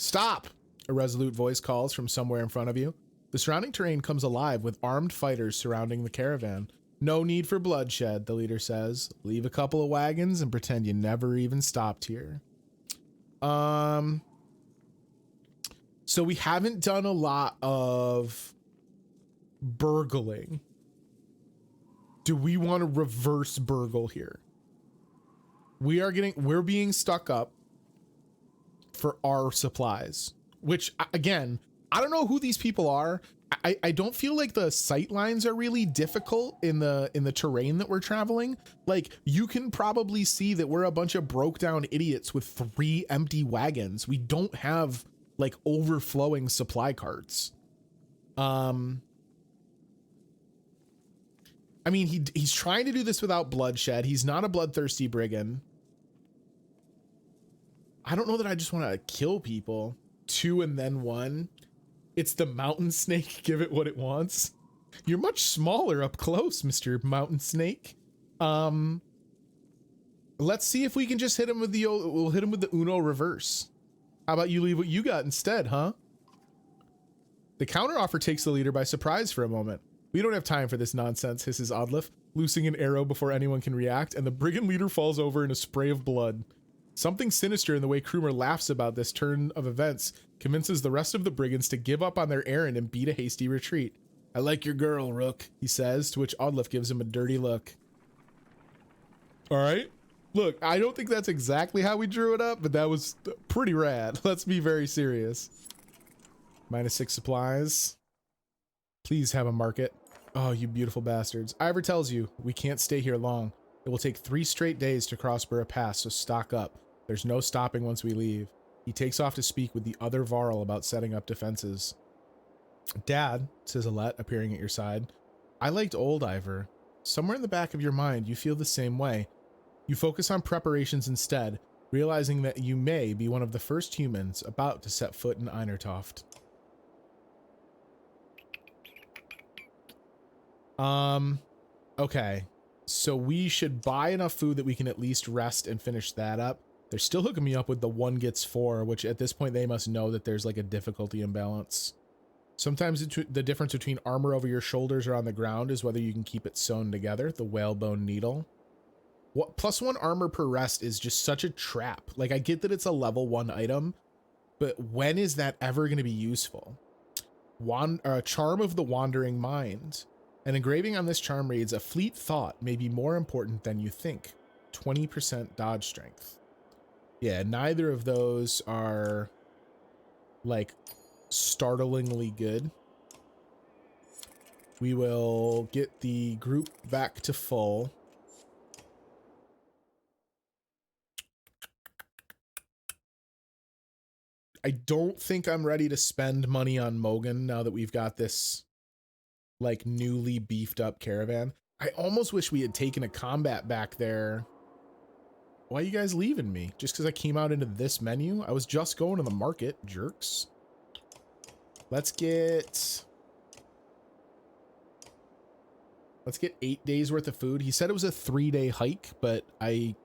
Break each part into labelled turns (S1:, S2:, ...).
S1: Stop! A resolute voice calls from somewhere in front of you. The surrounding terrain comes alive with armed fighters surrounding the caravan. No need for bloodshed, the leader says. Leave a couple of wagons and pretend you never even stopped here. So we haven't done a lot of burgling. Do we want to reverse burgle here? We're being stuck up for our supplies, which again, I don't know who these people are. I don't feel like the sight lines are really difficult in the terrain that we're traveling. Like, you can probably see that we're a bunch of broke down idiots with 3 empty wagons. We don't have like overflowing supply carts. I mean, he's trying to do this without bloodshed. He's not a bloodthirsty brigand. I don't know that I just want to kill people. 2 and then 1. It's the mountain snake. Give it what it wants. You're much smaller up close, Mr. Mountain Snake. Let's see if we can just hit him with the we'll hit him with the Uno reverse. How about you leave what you got instead, huh? The counteroffer takes the leader by surprise for a moment. We don't have time for this nonsense, hisses Odliff, loosing an arrow before anyone can react, and the brigand leader falls over in a spray of blood. Something sinister in the way Krumer laughs about this turn of events convinces the rest of the brigands to give up on their errand and beat a hasty retreat. I like your girl, Rook, he says, to which Odliff gives him a dirty look. All right. Look, I don't think that's exactly how we drew it up, but that was pretty rad. Let's be very serious. -6 supplies. Please have a market. Oh, you beautiful bastards. Iver tells you, we can't stay here long. It will take 3 straight days to cross Burra Pass, so stock up. There's no stopping once we leave. He takes off to speak with the other Varl about setting up defenses. Dad, says Alette, appearing at your side. I liked old Iver. Somewhere in the back of your mind, you feel the same way. You focus on preparations instead, realizing that you may be one of the first humans about to set foot in Einertoft. Okay. So we should buy enough food that we can at least rest and finish that up. They're still hooking me up with the 1 gets 4, which at this point they must know that there's like a difficulty imbalance. Sometimes the difference between armor over your shoulders or on the ground is whether you can keep it sewn together, the whalebone needle. What +1 armor per rest is just such a trap. Like, I get that it's a level 1 item, but when is that ever going to be useful? Charm of the Wandering Mind. An engraving on this charm reads, a fleet thought may be more important than you think. 20% dodge strength. Yeah, neither of those are like startlingly good. We will get the group back to full. I don't think I'm ready to spend money on Mogan now that we've got this like newly beefed up caravan. I almost wish we had taken a combat back there. Why are you guys leaving me? Just because I came out into this menu? I was just going to the market, jerks. Let's get 8 days worth of food. He said it was a 3-day hike, but I'm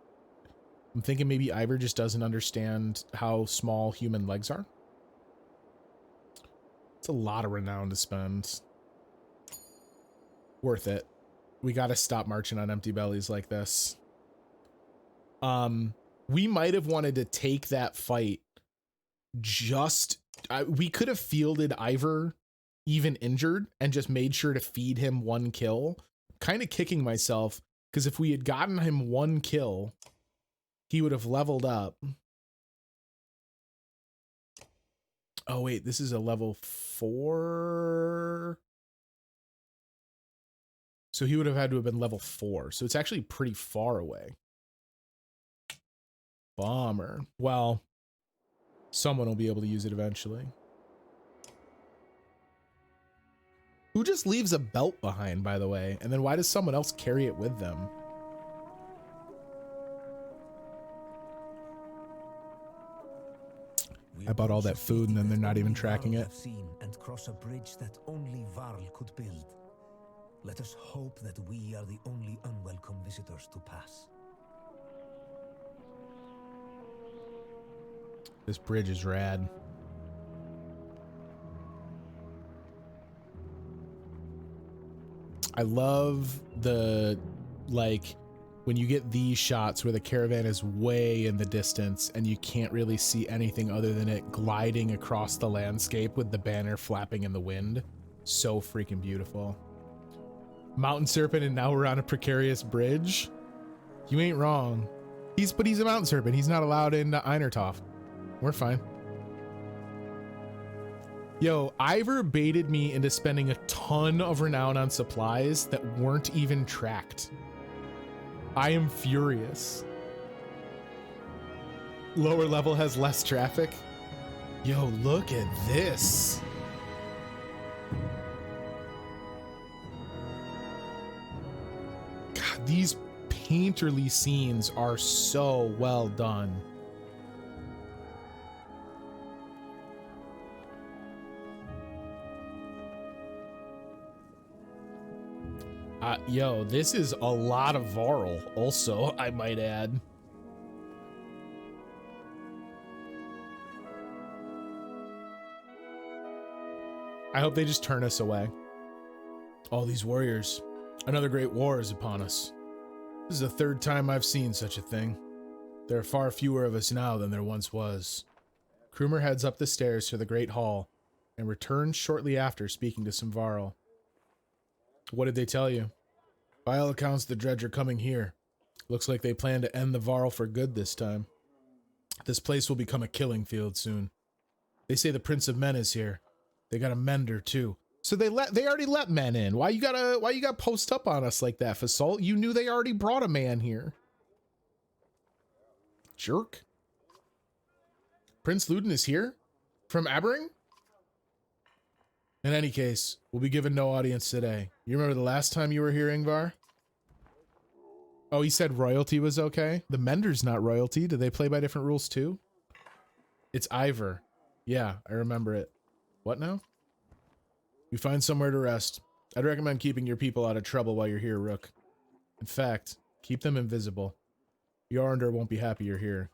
S1: thinking maybe Iver just doesn't understand how small human legs are. It's a lot of renown to spend. Worth it. We got to stop marching on empty bellies like this. We might have wanted to take that fight we could have fielded Iver even injured and just made sure to feed him 1 kill. Kind of kicking myself because if we had gotten him 1 kill, he would have leveled up. Oh wait, this is a level 4. So he would have had to have been level 4. So it's actually pretty far away. Bummer. Well, someone will be able to use it eventually. Who just leaves a belt behind, by the way? And then why does someone else carry it with them? I bought all that food and then they're not even tracking it.
S2: And cross a bridge that only Varl could build. Let us hope that we are the only unwelcome visitors to pass.
S1: This bridge is rad. I love the, like, when you get these shots where the caravan is way in the distance and you can't really see anything other than it gliding across the landscape with the banner flapping in the wind. So freaking beautiful. Mountain serpent, and now we're on a precarious bridge. You ain't wrong. But he's a mountain serpent. He's not allowed in Einertoft. We're fine. Yo, Iver baited me into spending a ton of renown on supplies that weren't even tracked. I am furious. Lower level has less traffic. Yo, look at this. God, these painterly scenes are so well done. Yo, this is a lot of Varl also, I might add. I hope they just turn us away. All these warriors. Another great war is upon us. This is the third time I've seen such a thing. There are far fewer of us now than there once was. Krumer heads up the stairs to the Great Hall and returns shortly after, speaking to some Varl. What did they tell you? By all accounts, the Dredge are coming here. Looks like they plan to end the Varl for good this time. This place will become a killing field soon. They say the Prince of Men is here. They got a mender too. So they already let men in. Why you gotta post up on us like that, Fasalt? You knew they already brought a man here. Jerk. Prince Luden is here? From Abering? In any case, we'll be given no audience today. You remember the last time you were here, Ingvar? Oh, he said royalty was okay? The Mender's not royalty. Do they play by different rules too? It's Iver. Yeah, I remember it. What now? You find somewhere to rest. I'd recommend keeping your people out of trouble while you're here, Rook. In fact, keep them invisible. Yorander won't be happy you're here.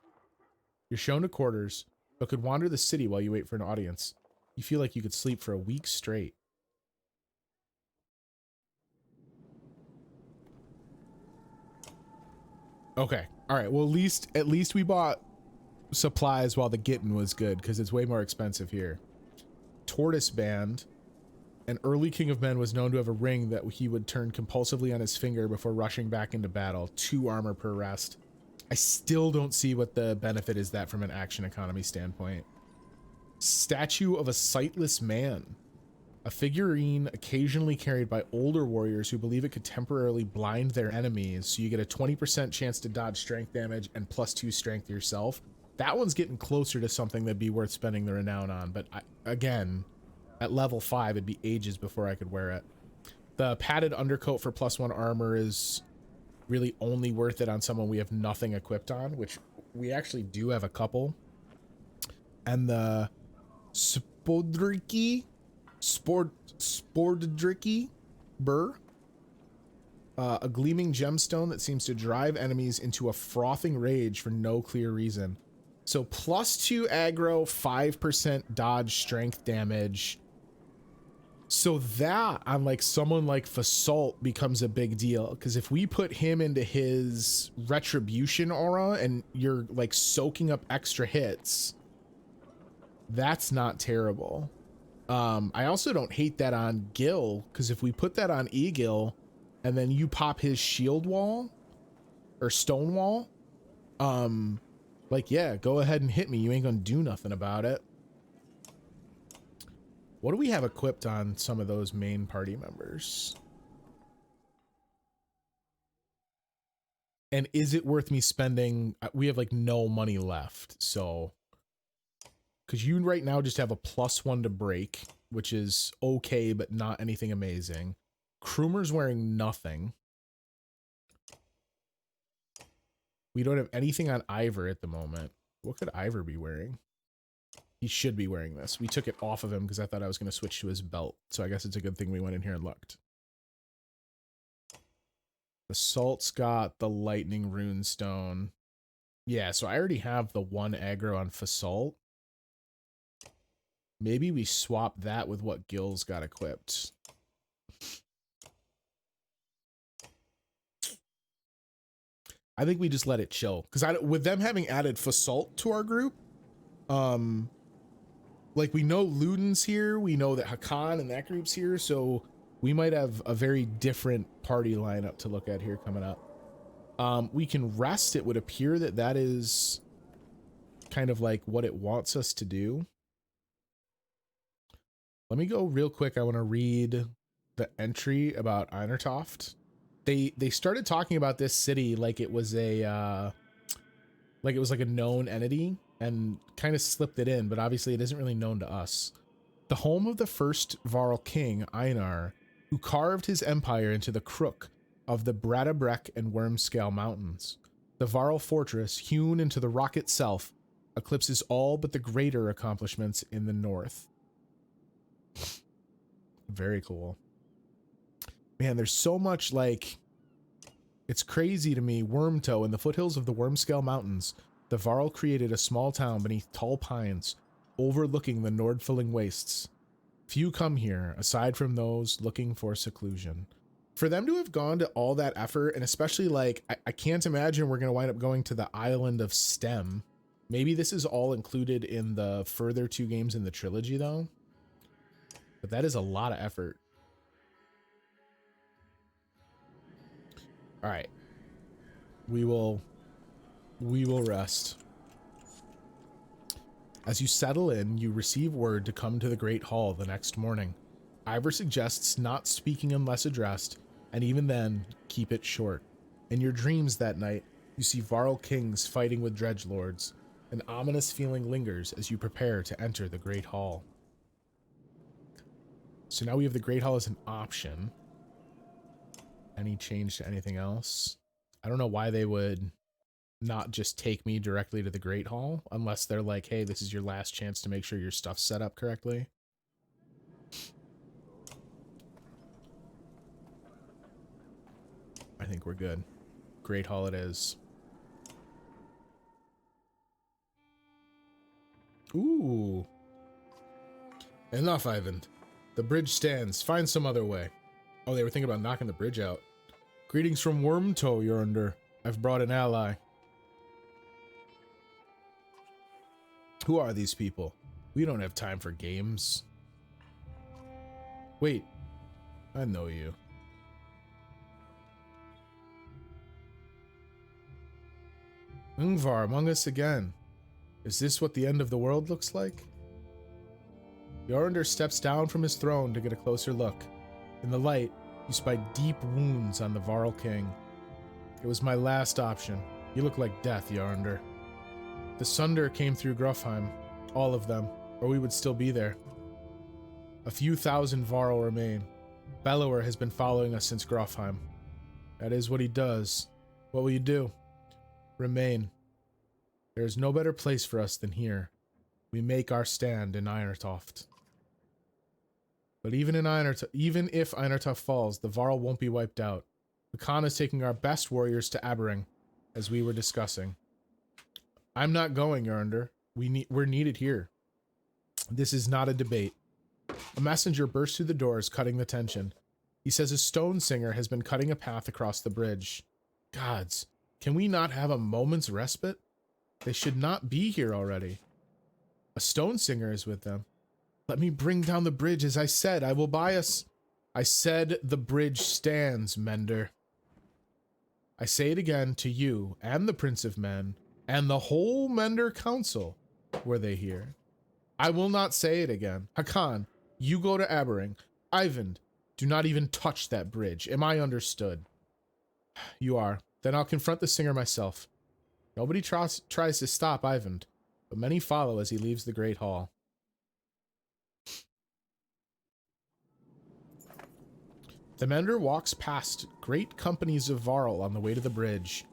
S1: You're shown to quarters, but could wander the city while you wait for an audience. You feel like you could sleep for a week straight. Okay. All right. Well, at least we bought supplies while the getting was good, because it's way more expensive here. Tortoise Band. An early King of Men was known to have a ring that he would turn compulsively on his finger before rushing back into battle. 2 armor per rest. I still don't see what the benefit is that from an action economy standpoint. Statue of a Sightless Man. A figurine occasionally carried by older warriors who believe it could temporarily blind their enemies, so you get a 20% chance to dodge strength damage and +2 strength yourself. That one's getting closer to something that'd be worth spending the renown on, but again, at level 5, it'd be ages before I could wear it. The padded undercoat for +1 armor is really only worth it on someone we have nothing equipped on, which we actually do have a couple. And the Spodriki Burr, a gleaming gemstone that seems to drive enemies into a frothing rage for no clear reason. So +2 aggro, 5% dodge strength damage. So that on like someone like Fasalt becomes a big deal, because if we put him into his retribution aura and you're like soaking up extra hits, that's not terrible. I also don't hate that on Gil, because if we put that on Egil and then you pop his shield wall or stone wall, like, yeah, go ahead and hit me. You ain't gonna do nothing about it. What do we have equipped on some of those main party members? And is it worth me spending? We have like no money left, so because you right now just have a +1 to break, which is okay, but not anything amazing. Krumer's wearing nothing. We don't have anything on Iver at the moment. What could Iver be wearing? He should be wearing this. We took it off of him because I thought I was going to switch to his belt. So I guess it's a good thing we went in here and looked. The Salt's got the lightning runestone. Yeah, so I already have the 1 aggro on Fasalt. Maybe we swap that with what Gil's got equipped. I think we just let it chill. Because with them having added Fasalt to our group, like we know Luden's here, we know that Hakan and that group's here, so we might have a very different party lineup to look at here coming up. We can rest. It would appear that that is kind of like what it wants us to do. Let me go real quick. I want to read the entry about Einertoft. They started talking about this city like it was a like a known entity and kind of slipped it in, but obviously it isn't really known to us. The home of the first Varl king, Einar, who carved his empire into the crook of the Bradabrek and Wormscale mountains. The Varl fortress, hewn into the rock itself, eclipses all but the greater accomplishments in the north. Very cool. Man, there's so much, like, it's crazy to me. Wormtoe, in the foothills of the Wormscale mountains, the Varl created a small town beneath tall pines, overlooking the Nordfilling wastes. Few come here, aside from those looking for seclusion. For them to have gone to all that effort, and especially, like, I can't imagine we're going to wind up going to the island of Stem. Maybe this is all included in the further 2 games in the trilogy, though. But that is a lot of effort. All right. We will rest. As you settle in, you receive word to come to the Great Hall the next morning. Iver suggests not speaking unless addressed, and even then, keep it short. In your dreams that night, you see Varl kings fighting with dredgelords. An ominous feeling lingers as you prepare to enter the Great Hall. So now we have the Great Hall as an option. Any change to anything else? I don't know why they would not just take me directly to the Great Hall, unless they're like, hey, this is your last chance to make sure your stuff's set up correctly. I think we're good. Great Hall it is. Ooh. Enough, Ivan. The bridge stands. Find some other way. Oh, they were thinking about knocking the bridge out. Greetings from Wormtoe, Yonder. I've brought an ally. Who are these people? We don't have time for games. Wait. I know you. Ingvar among us again. Is this what the end of the world looks like? Yonder steps down from his throne to get a closer look. In the light, you spy deep wounds on the Varl king. It was my last option. You look like death, Yonder. The Sunder came through Grufheim, all of them, or we would still be there. A few thousand Varl remain. Bellower has been following us since Grufheim. That is what he does. What will you do? Remain. There is no better place for us than here. We make our stand in Einertoft. But even if Einertoft falls, the Varl won't be wiped out. Khan is taking our best warriors to Aberring, as we were discussing. I'm not going, Yonder. We're needed here. This is not a debate. A messenger bursts through the doors, cutting the tension. He says a stone singer has been cutting a path across the bridge. Gods, can we not have a moment's respite? They should not be here already. A stone singer is with them. Let me bring down the bridge, as I said. I will buy us. I said the bridge stands, Mender. I say it again to you and the Prince of Men and the whole Mender Council. Were they here? I will not say it again. Hakan, you go to Aberring. Ivan, do not even touch that bridge. Am I understood? You are. Then I'll confront the singer myself. Nobody tries to stop Ivan, but many follow as he leaves the Great Hall. The Mender walks past great companies of Varl on the way to the bridge.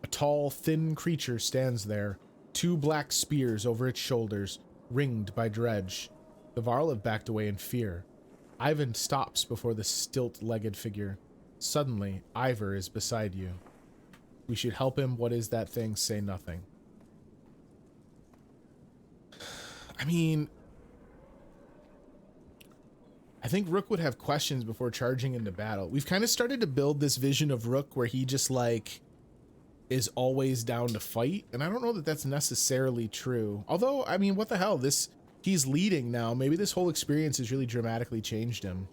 S1: A tall, thin creature stands there, 2 black spears over its shoulders, ringed by dredge. The Varl have backed away in fear. Ivan stops before the stilt-legged figure. Suddenly, Iver is beside you. We should help him. What is that thing? Say nothing. I mean, I think Rook would have questions before charging into battle. We've kind of started to build this vision of Rook where he just, like, is always down to fight, and I don't know that that's necessarily true. Although, I mean, what the hell? He's leading now. Maybe this whole experience has really dramatically changed him.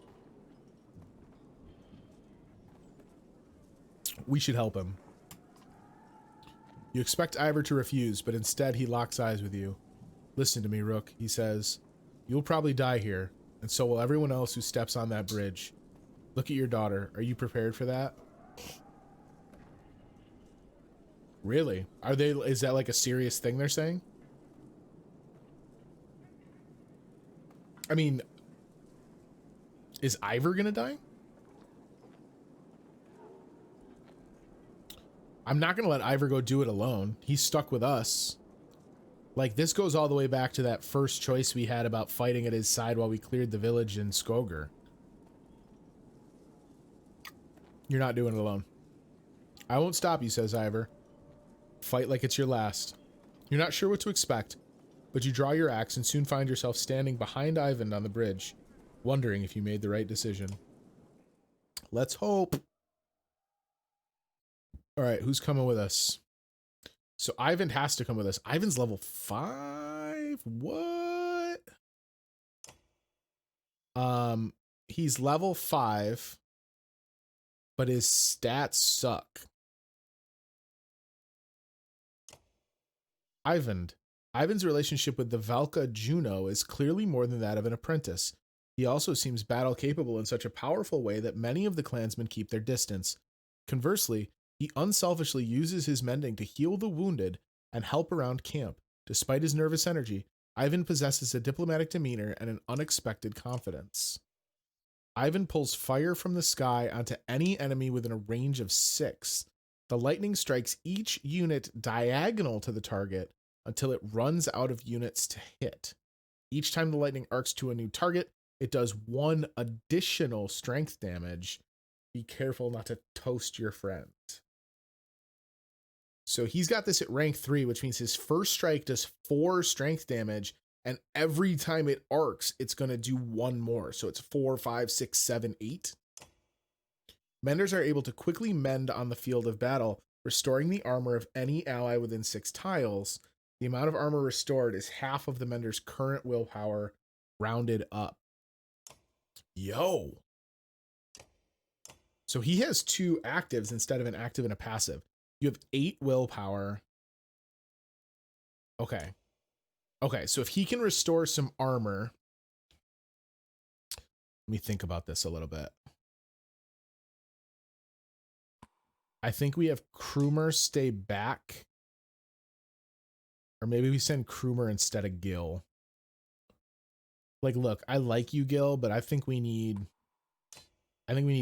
S1: We should help him. You expect Iver to refuse, but instead he locks eyes with you. Listen to me, Rook, he says. You'll probably die here, and so will everyone else who steps on that bridge. Look at your daughter. Are you prepared for that? Really? Is that like a serious thing they're saying? I mean, is Iver gonna die? I'm not gonna let Iver go do it alone. He's stuck with us. Like, this goes all the way back to that first choice we had about fighting at his side while we cleared the village in Skoger. You're not doing it alone. I won't stop you, says Iver. Fight like it's your last. You're not sure what to expect, but you draw your axe and soon find yourself standing behind Ivan on the bridge, wondering if you made the right decision. Let's hope. All right, who's coming with us? So Ivan has to come with us. Ivan's level 5? What? He's level 5, but his stats suck. Ivan's relationship with the Valka Juno is clearly more than that of an apprentice. He also seems battle capable in such a powerful way that many of the clansmen keep their distance. Conversely, he unselfishly uses his mending to heal the wounded and help around camp. Despite his nervous energy, Ivan possesses a diplomatic demeanor and an unexpected confidence. Ivan pulls fire from the sky onto any enemy within a range of 6. The lightning strikes each unit diagonal to the target until it runs out of units to hit. Each time the lightning arcs to a new target, it does 1 additional strength damage. Be careful not to toast your friend. So he's got this at rank 3, which means his first strike does 4 strength damage, and every time it arcs, it's going to do 1 more. So it's 4, 5, 6, 7, 8. Menders are able to quickly mend on the field of battle, restoring the armor of any ally within 6 tiles. The amount of armor restored is half of the mender's current willpower, rounded up. Yo! So he has 2 actives instead of an active and a passive. You have 8 willpower. Okay. Okay, so if he can restore some armor... Let me think about this a little bit. I think we have Krumer stay back. Or maybe we send Krumer instead of Gil. Like, look, I like you, Gil, but I think we need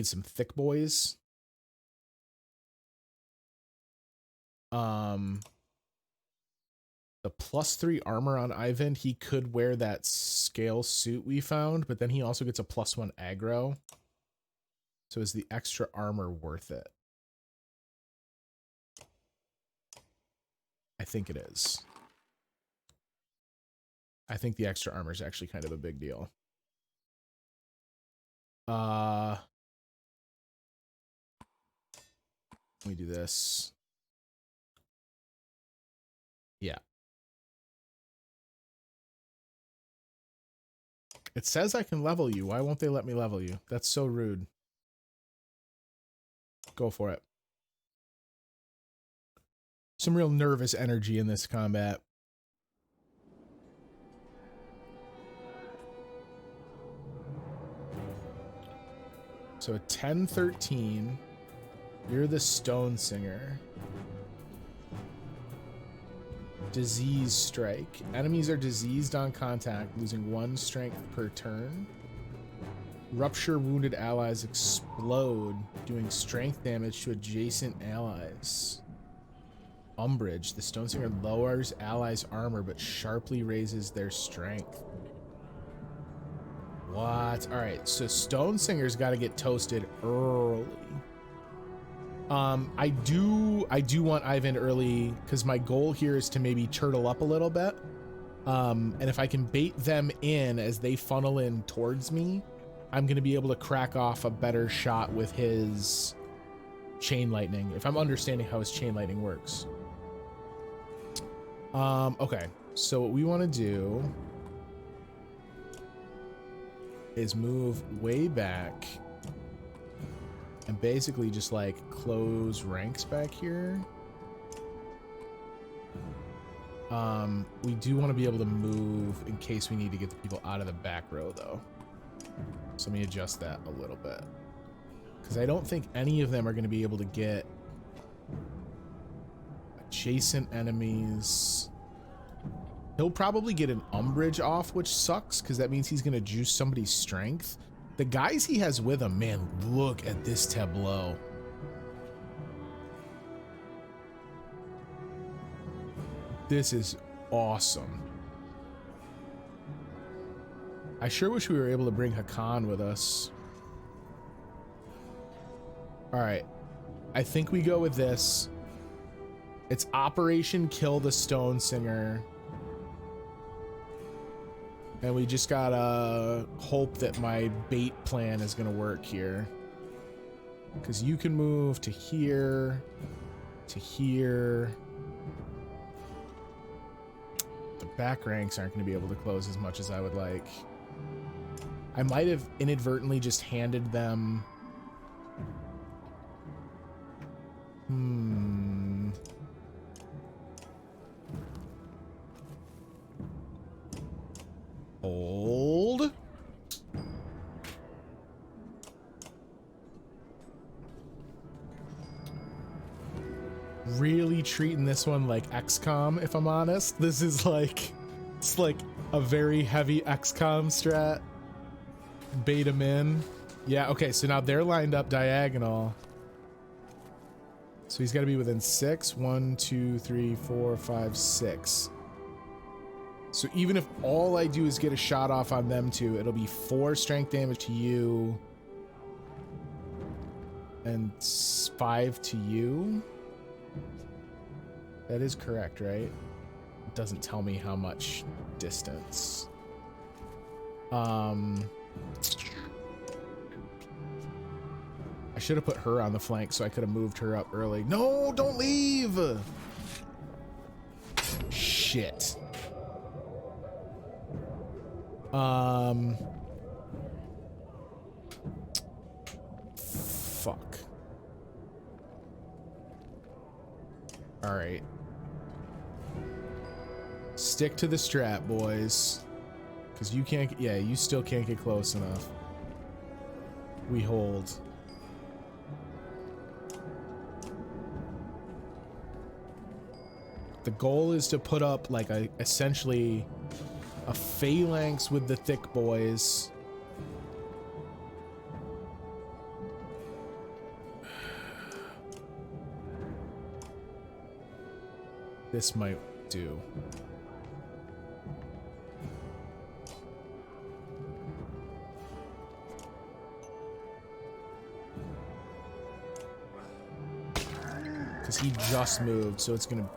S1: some thick boys. The +3 armor on Ivan, he could wear that scale suit we found, but then he also gets a +1 aggro. So is the extra armor worth it? I think it is. I think the extra armor is actually kind of a big deal. Let me do this. Yeah. It says I can level you. Why won't they let me level you? That's so rude. Go for it. Some real nervous energy in this combat. So a 10-13. You're the Stone Singer. Disease Strike. Enemies are diseased on contact, losing 1 strength per turn. Rupture wounded allies explode, doing strength damage to adjacent allies. Umbrage. The Stone Singer lowers allies' armor but sharply raises their strength. What? Alright, so Stone Singer's got to get toasted early. I do want Ivan early because my goal here is to maybe turtle up a little bit. And if I can bait them in as they funnel in towards me, I'm going to be able to crack off a better shot with his chain lightning, if I'm understanding how his chain lightning works. Okay, so what we want to do is move way back and basically just like close ranks back here. We do want to be able to move in case we need to get the people out of the back row though. So let me adjust that a little bit, because I don't think any of them are going to be able to get adjacent enemies. He'll probably get an umbrage off, which sucks because that means he's going to juice somebody's strength. The guys he has with him, man, look at this tableau. This is awesome. I sure wish we were able to bring Hakan with us. All right, I think we go with this. It's Operation Kill the Stone Singer. And we just gotta hope that my bait plan is gonna work here. Because you can move to here, to here. The back ranks aren't gonna be able to close as much as I would like. I might have inadvertently just handed them... Hold. Really treating this one like XCOM, if I'm honest. This is like, it's like a very heavy XCOM strat. Bait them in. Yeah, okay, so now they're lined up diagonal. So he's got to be within 6. 1, 2, 3, 4, 5, 6. So even if all I do is get a shot off on them two, it'll be 4 strength damage to you and 5 to you. That is correct, right? It doesn't tell me how much distance. I should have put her on the flank so I could have moved her up early. No, don't leave! Shit. Fuck. All right. Stick to the strat, boys. Because you can't, yeah, you still can't get close enough. We hold. The goal is to put up like a, essentially a phalanx with the thick boys. This might do. Because he just moved, so it's gonna...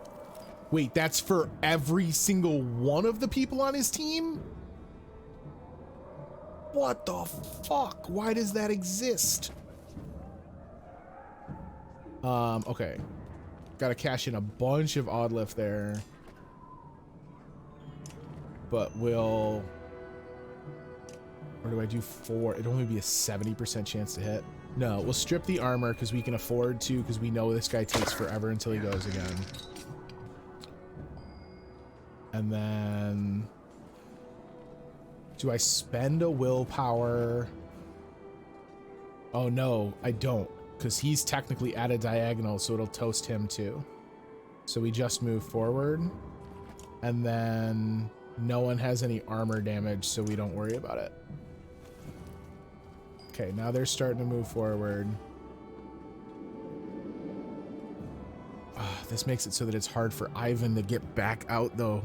S1: Wait, that's for every single one of the people on his team? What the fuck? Why does that exist? Okay. Gotta cash in a bunch of odd lift there. But we'll... Or do I do 4? It'd only be a 70% chance to hit. No, we'll strip the armor because we can afford to, because we know this guy takes forever until he goes again. And then... Do I spend a willpower? Oh no, I don't. Because he's technically at a diagonal, so it'll toast him too. So we just move forward. And then no one has any armor damage, so we don't worry about it. Okay, now they're starting to move forward. This makes it so that it's hard for Ivan to get back out, though.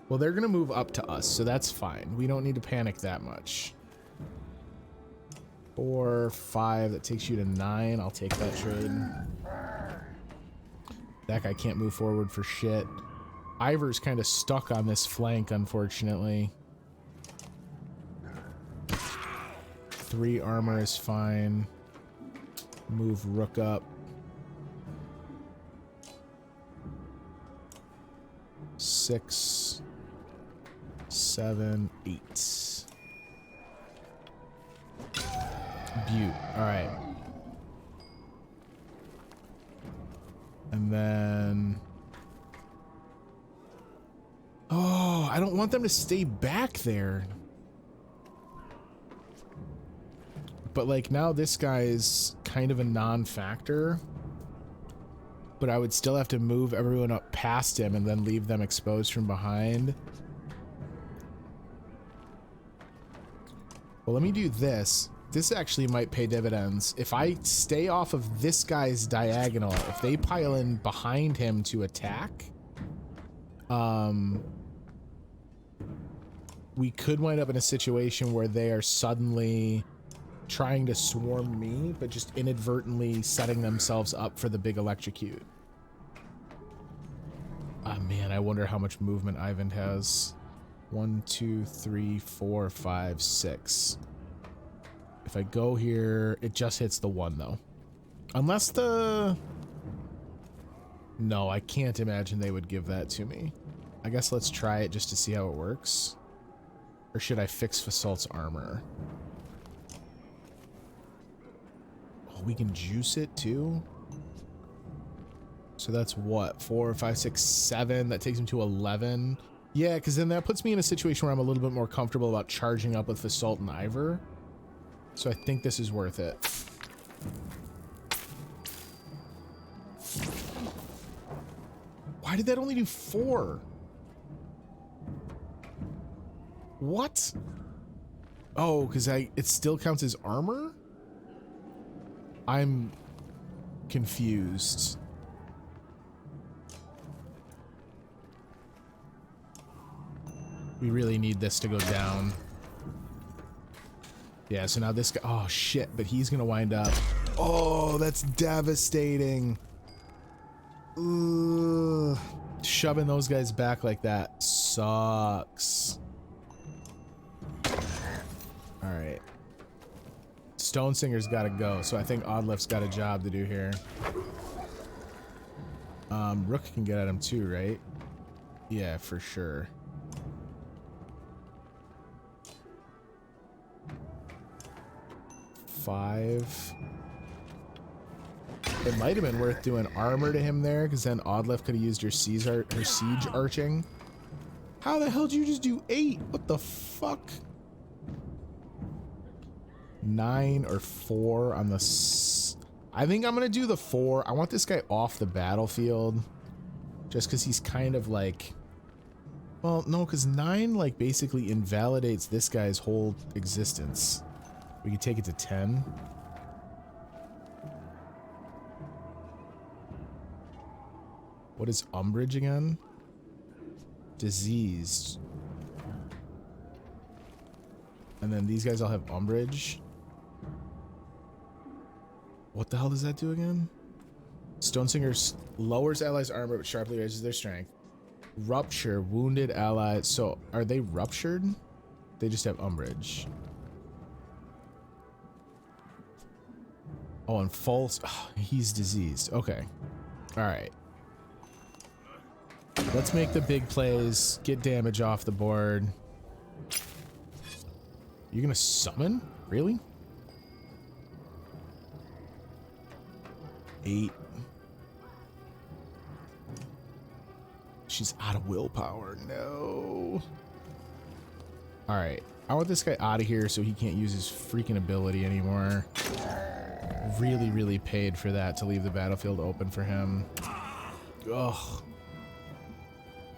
S1: Well, they're going to move up to us, so that's fine. We don't need to panic that much. 4, 5, that takes you to 9. I'll take that trade. That guy can't move forward for shit. Iver's kind of stuck on this flank, unfortunately. 3 armor is fine. Move Rook up. 6, 7, 8. Butte. All right. And then... Oh, I don't want them to stay back there. But like now this guy is kind of a non-factor. But I would still have to move everyone up past him and then leave them exposed from behind. Well, let me do this. This actually might pay dividends. If I stay off of this guy's diagonal, if they pile in behind him to attack, we could wind up in a situation where they are suddenly trying to swarm me, but just inadvertently setting themselves up for the big electrocute. Ah, man, I wonder how much movement Ivan has. 1, 2, 3, 4, 5, 6. If I go here, it just hits the 1 though. Unless the... No, I can't imagine they would give that to me. I guess let's try it just to see how it works. Or should I fix Fasalt's armor? Oh, we can juice it too? So that's what? 4, 5, 6, 7. That takes him to 11. Yeah, because then that puts me in a situation where I'm a little bit more comfortable about charging up with Fasalt and Iver. So I think this is worth it. Why did that only do 4? What? Oh, because it still counts as armor? I'm confused. We really need this to go down. Yeah, so now this guy... Oh, shit, but he's gonna wind up... Oh, that's devastating. Ugh. Shoving those guys back like that sucks. Alright. Stone Singer's gotta go, so I think Oddlift's got a job to do here. Rook can get at him too, right? Yeah, for sure. Five. It might have been worth doing armor to him there, because then Oddlift could have used her siege arching. How the hell did you just do 8? What the fuck? 9 or 4 on the... I think I'm gonna do the 4. I want this guy off the battlefield. Just because he's kind of like... Well, no, because 9 like basically invalidates this guy's whole existence. We could take it to 10. What is umbrage again? Diseased. And then these guys all have umbrage. What the hell does that do again? Stonesinger lowers allies' armor but sharply raises their strength. Rupture, wounded allies. So are they ruptured? They just have umbrage. Oh, and false. Oh, he's diseased. Okay. All right. Let's make the big plays. Get damage off the board. You're gonna summon? Really? 8. She's out of willpower. No. All right. I want this guy out of here so he can't use his freaking ability anymore. Really, really paid for that to leave the battlefield open for him. Ugh.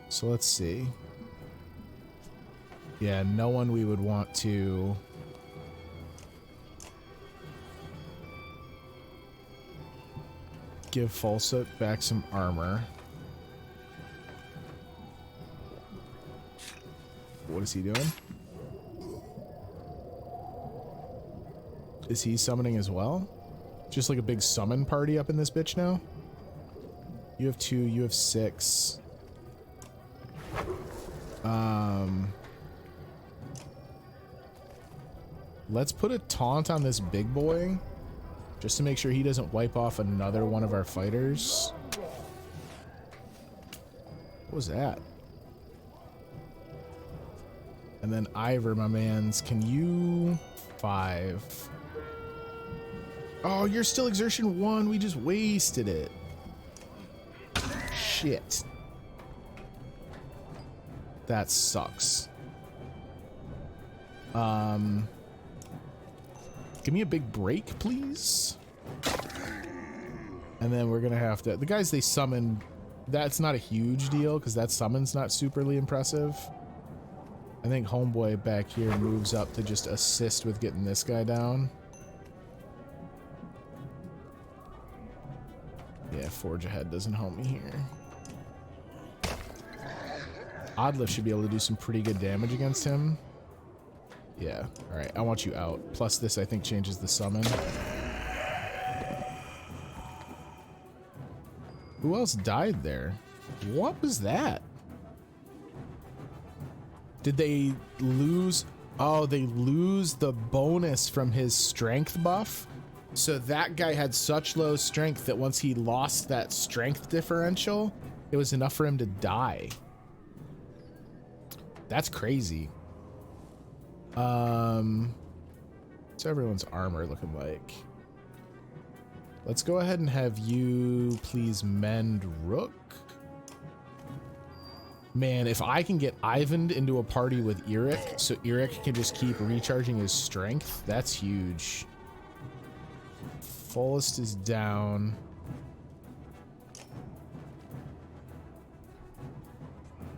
S1: So let's see. Yeah, no one we would want to... give Falsook back some armor. What is he doing? Is he summoning as well? Just like a big summon party up in this bitch now? You have 2, you have 6. Let's put a taunt on this big boy. just to make sure he doesn't wipe off another one of our fighters. What was that? And then Iver, my mans, can you 5? Oh, you're still exertion 1. We just wasted it. Shit. That sucks. Give me a big break, please. And then we're gonna have to, the guys they summoned, that's not a huge deal because that summon's not superly impressive. I think homeboy back here moves up to just assist with getting this guy down. Yeah, Forge Ahead doesn't help me here. Oddlift should be able to do some pretty good damage against him. Yeah, alright, I want you out. Plus this, I think, changes the summon. Who else died there? What was that? Did they lose? Oh, they lose the bonus from his strength buff? So that guy had such low strength that once he lost that strength differential, it was enough for him to die. That's crazy. What's everyone's armor looking like? Let's go ahead and have you please mend Rook. Man, if I can get Ivan into a party with Eric, so Eric can just keep recharging his strength, that's huge. Fullest is down.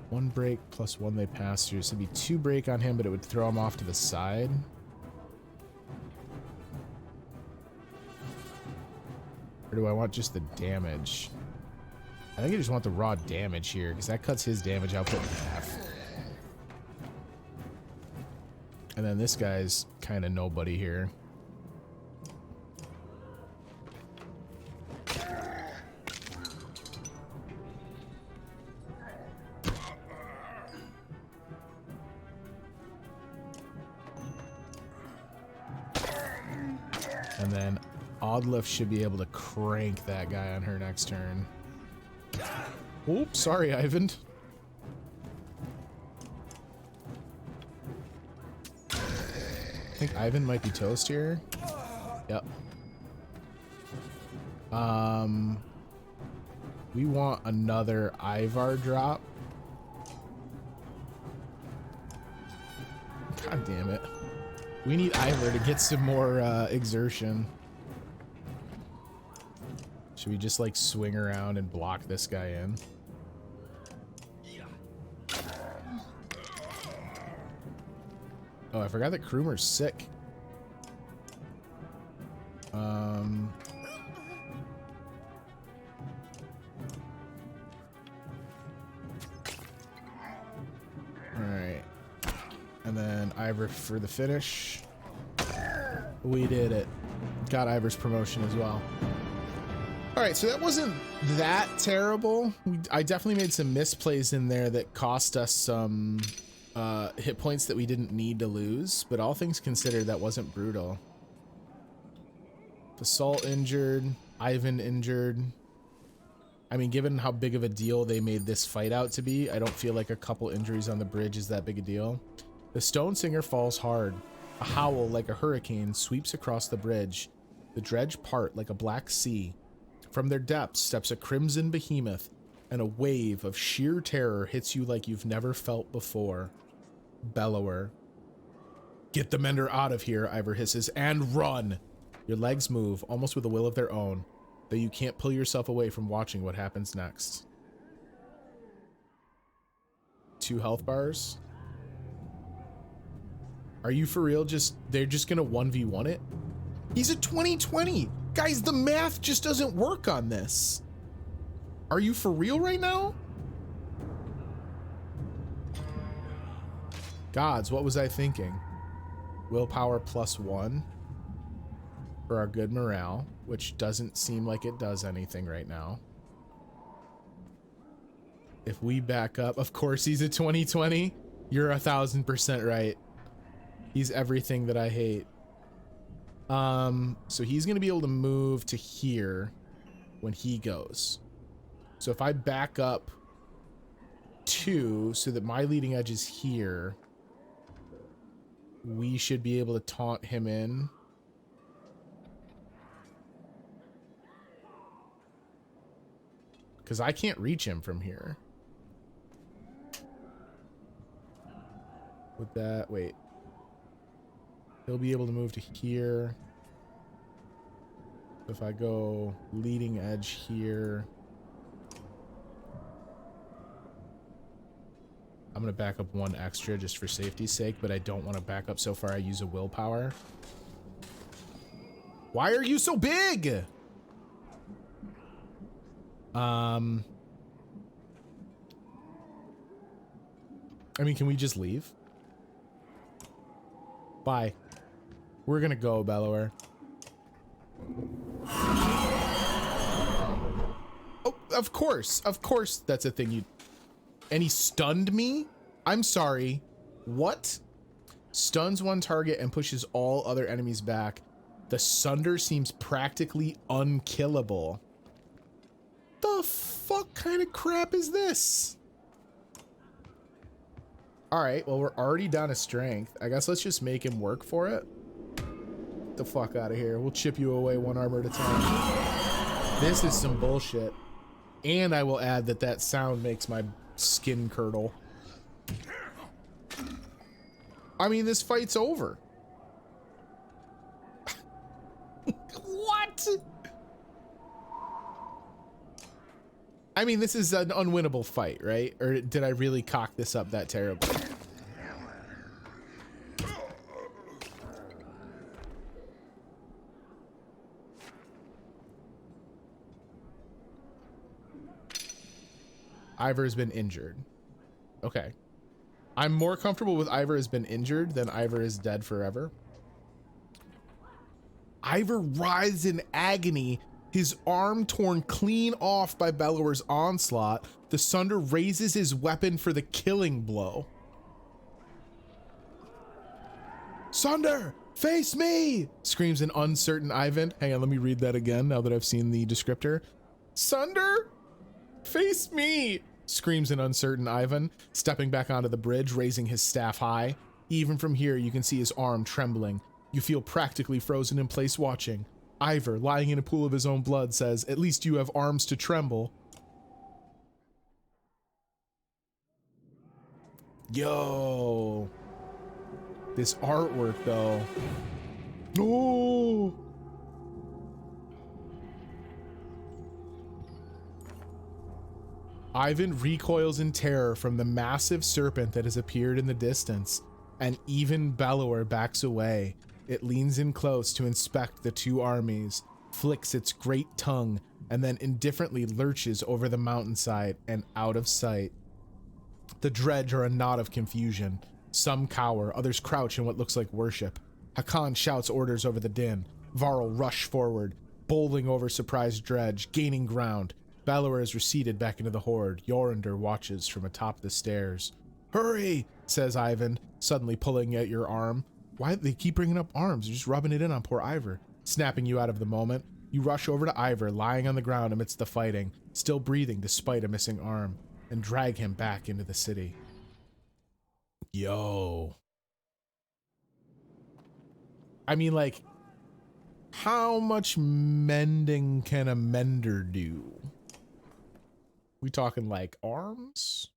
S1: One break plus 1 they pass through. So it'd be 2 break on him, but it would throw him off to the side. Or do I want just the damage? I think I just want the raw damage here, because that cuts his damage output in half. And then this guy's kind of nobody here. And then Oddlift should be able to crank that guy on her next turn. Oops, sorry, Ivan. I think Ivan might be toast here. Yep. We want another Ivar drop. God damn it. We need Iver to get some more exertion. Should we just like swing around and block this guy in? Oh, I forgot that Krumer's sick. Alright. And then Iver for the finish. We did it. Got Iver's promotion as well. Alright, so that wasn't that terrible. I definitely made some misplays in there that cost us some hit points that we didn't need to lose, but all things considered, that wasn't brutal. Basalt injured, Ivan injured. I mean, given how big of a deal they made this fight out to be, I don't feel like a couple injuries on the bridge is that big a deal. The Stone Singer falls hard. A howl like a hurricane sweeps across the bridge. The dredge part like a black sea. From their depths steps a crimson behemoth, and a wave of sheer terror hits you like you've never felt before. Bellower. Get the Mender out of here, Iver hisses, and run! Your legs move, almost with a will of their own, though you can't pull yourself away from watching what happens next. 2 health bars. Are you for real? They're just gonna 1v1 it? He's a 2020! Guys, the math just doesn't work on this. Are you for real right now? Gods, what was I thinking? Willpower +1 for our good morale, which doesn't seem like it does anything right now. If we back up, of course he's a 2020. You're 1000% right. He's everything that I hate. So he's going to be able to move to here when he goes. So if I back up 2 so that my leading edge is here, we should be able to taunt him in. Because I can't reach him from here. With that, wait. He'll be able to move to here. If I go leading edge here. I'm going to back up 1 extra just for safety's sake, but I don't want to back up so far I use a willpower. Why are you so big? I mean, can we just leave? Bye. We're gonna go, Bellower. Oh, of course that's a thing you... And he stunned me? I'm sorry. What? Stuns 1 target and pushes all other enemies back. The Sunder seems practically unkillable. The fuck kind of crap is this? Alright, well, we're already down to strength. I guess let's just make him work for it. Get the fuck out of here. We'll chip you away 1 armor at a time. This is some bullshit. And I will add that that sound makes my skin curdle. I mean, this fight's over. What? I mean, this is an unwinnable fight, right? Or did I really cock this up that terribly? Iver has been injured. Okay. I'm more comfortable with Iver has been injured than Iver is dead forever. Iver writhes in agony, his arm torn clean off by Bellower's onslaught. The Sunder raises his weapon for the killing blow. Sunder, face me! Screams an uncertain Ivan. Hang on, let me read that again now that I've seen the descriptor. Sunder, face me! Screams an uncertain Ivan, stepping back onto the bridge, raising his staff high. Even from here, you can see his arm trembling. You feel practically frozen in place watching. Iver, lying in a pool of his own blood, says, "At least you have arms to tremble." Yo. This artwork, though. Oh. Ivan recoils in terror from the massive serpent that has appeared in the distance, and even Bellower backs away. It leans in close to inspect the 2 armies, flicks its great tongue, and then indifferently lurches over the mountainside and out of sight. The dredge are a knot of confusion. Some cower, others crouch in what looks like worship. Hakan shouts orders over the din. Varl rush forward, bowling over surprised dredge, gaining ground. Bellower is receded back into the horde. Yorander watches from atop the stairs. "Hurry," says Ivan, suddenly pulling at your arm. Why they keep bringing up arms? They're just rubbing it in on poor Iver. Snapping you out of the moment. You rush over to Iver, lying on the ground amidst the fighting, still breathing despite a missing arm, and drag him back into the city. Yo. I mean, like, how much mending can a mender do? We talking like arms?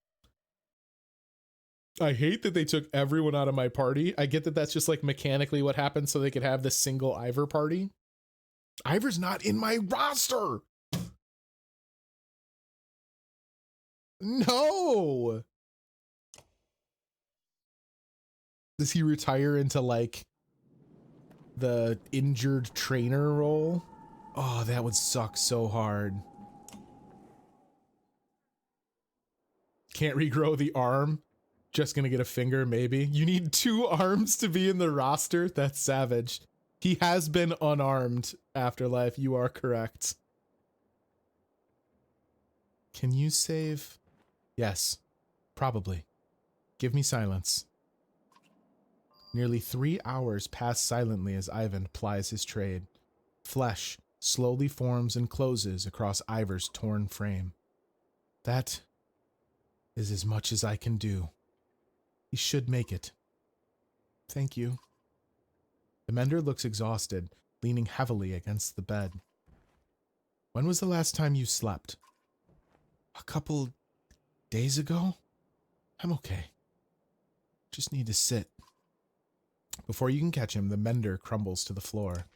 S1: I hate that they took everyone out of my party. I get that that's just like mechanically what happened so they could have this single Iver party. Iver's not in my roster. No. Does he retire into like the injured trainer role? Oh, that would suck so hard. Can't regrow the arm. Just gonna get a finger, maybe. You need 2 arms to be in the roster? That's savage. He has been unarmed, Afterlife. You are correct. Can you save? Yes, probably. Give me silence. Nearly 3 hours pass silently as Ivan plies his trade. Flesh slowly forms and closes across Iver's torn frame. That is as much as I can do. He should make it. Thank you. The mender looks exhausted, leaning heavily against the bed. When was the last time you slept? A couple days ago? I'm okay. Just need to sit. Before you can catch him, the mender crumbles to the floor.